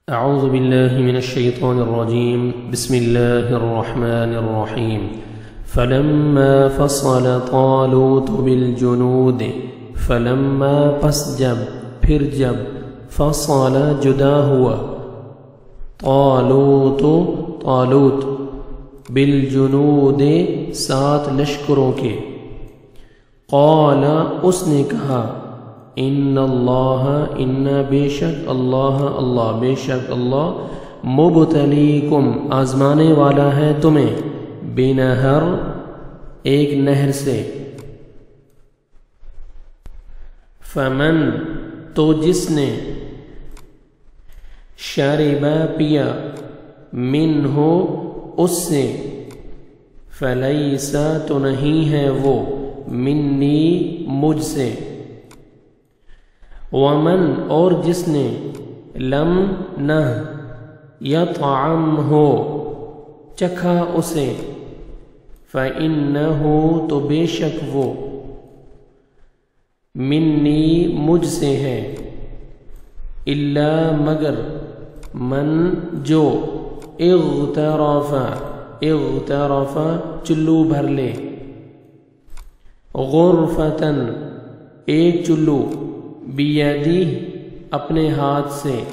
أعوذ بالله من الشيطان الرجيم بسم الله الرحمن الرحيم فلما فصل طالوت بالجنود فلما پس جب پھر جب فصل جدا ہوا طالوت بالجنود سات لشکروں کے قال اس نے کہا ان اللہ بے شک اللہ مبتلیکم آزمانے والا ہے تمہیں بنہر ایک نہر سے فمن تو جس نے شربا پیا منہ اس سے فلیسا تو نہیں ہے وہ منی مجھ سے ومن اور جس نے لم نہ یطعم ہو چکھا اسے فإنہ تو بے شک وہ منی مجھ سے ہے الا مگر من جو اغترف چلو بھر لے غرفتن ایک چلو بیدی اپنے ہاتھ سے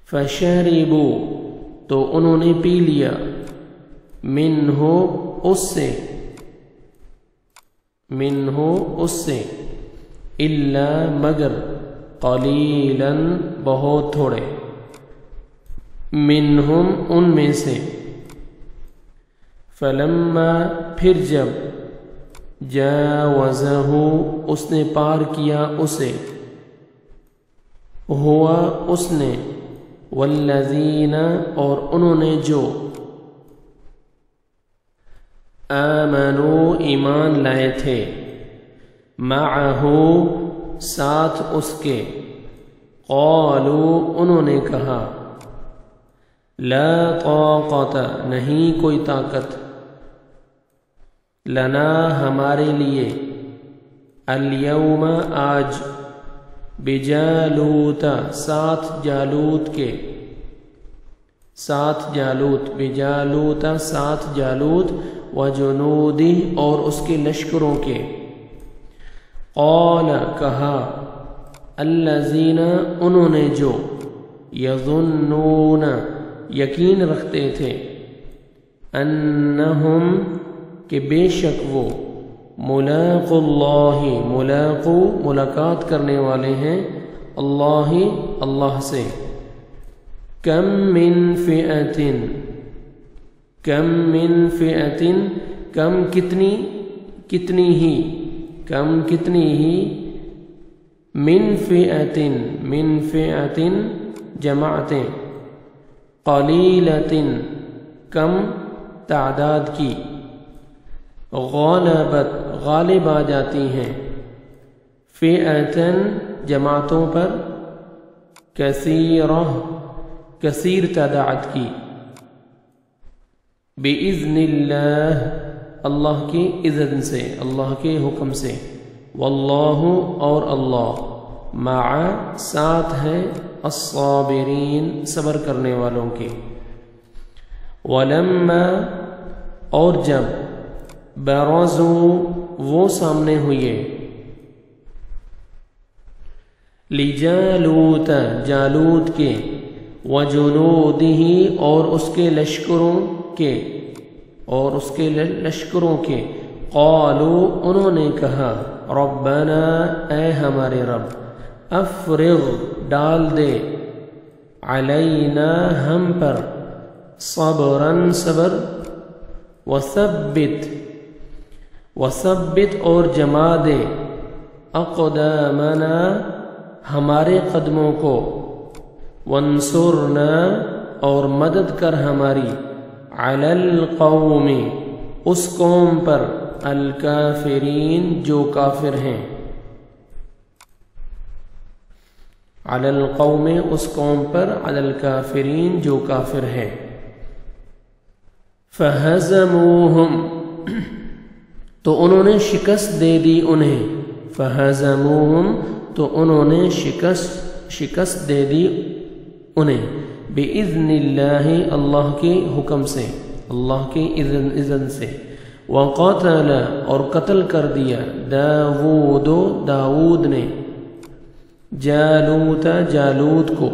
فشربوا تو انہوں نے پی لیا منہ اس سے الا مگر قلیلا بہت تھوڑے منہم ان میں سے فلما پھر جب جاوزہ اس نے پار کیا اسے ہوا اس نے والذین اور انہوں نے جو آمنوا ایمان لائے تھے معہ ساتھ اس کے قالوا انہوں نے کہا لا طاقت نہیں کوئی طاقت لنا ہمارے لیے الیوم آج بجالوت ساتھ جالوت وجنودی اور اس کے لشکروں کے قال کہا الذین انہوں نے جو یظنون یقین رکھتے تھے انہم کہ بے شک وہ ملاقات کرنے والے ہیں اللہ سے کم من فئۃ کم کتنی ہی من فئۃ جماعتیں قلیلۃ کم تعداد کی غالب آ جاتی ہیں فئتن جماعتوں پر کثیر تعداد کی بِإِذْنِ اللَّهِ اللہ کے اذن سے اللہ کے حکم سے واللہ اور اللہ مع ساتھ ہے الصابرین صبر کرنے والوں کے ولما اور جب برزوا وہ سامنے ہوئے لجالوت جالوت کے وجنودہ اور اس کے لشکروں کے قالوا انہوں نے کہا ربنا اے ہمارے رب افرغ ڈال دے علینا ہم پر صبرن صبر وثبت اور جما دے اقدامنا ہمارے قدموں کو وانصرنا اور مدد کر ہماری علی القوم اس قوم پر الکافرین جو کافر ہیں علی القوم اس قوم پر علی الکافرین جو کافر ہیں فہزموہم تو انہوں نے شکست دے دی انہیں فہزموہم تو انہوں نے شکست دے دی انہیں بِإِذْنِ اللَّهِ اللہ کے حکم سے، اللہ کے اذن سے، وَقَتَلَ اور قتل کر دیا داود داود نے جالوت جالوت کو،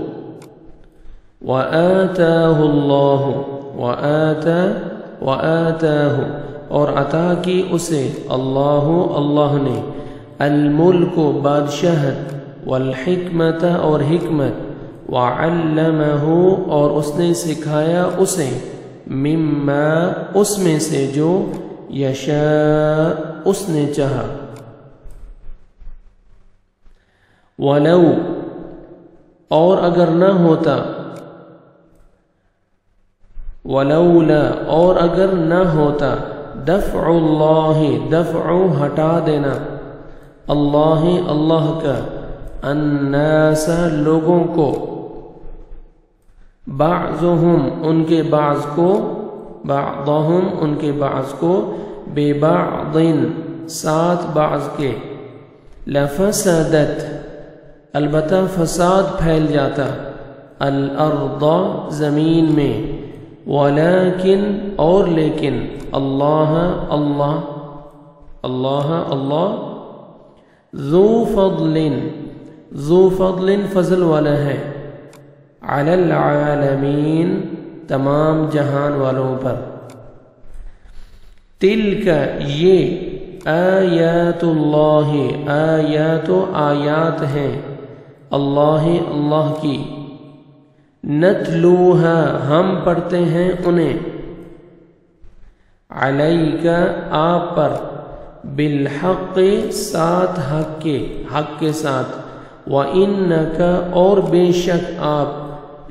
وَآتَاهُ اللَّهُ وَآتَاهُ اور عطا کی اسے اللہ اللہ نے الملک بادشاہت، والحکمت اور حکمت، وعلمہ اور اس نے سکھایا اسے مما اس میں سے جو یشاء اس نے چاہا۔ ولو اور اگر نہ ہوتا، ولولا اور اگر نہ ہوتا، دفع اللہ دفع ہٹا دینا، اللہ اللہ کا، الناس لوگوں کو، بعضهم ان کے بعض کو، بعضهم ان کے بعض کو، ببعض ساتھ بعض کے، لفسدت البتہ فساد پھیل جاتا، الارض زمین میں، ولیکن اور لیکن، اللہ اللہ اللہ اللہ ذو فضل فضل والا ہے، علی العالمین تمام جہان والوں پر۔ تلک یہ آیات اللہ آیات ہیں اللہ اللہ کی، نتلوہا ہم پڑھتے ہیں انہیں، علیک آپ پر، بالحق ساتھ حق کے ساتھ، وَإِنَّكَ اور بے شک آپ،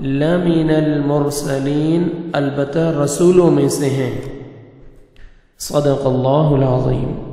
لَمِنَ الْمُرْسَلِينَ البتہ رسولوں میں سے ہیں۔ صدق اللہ العظیم۔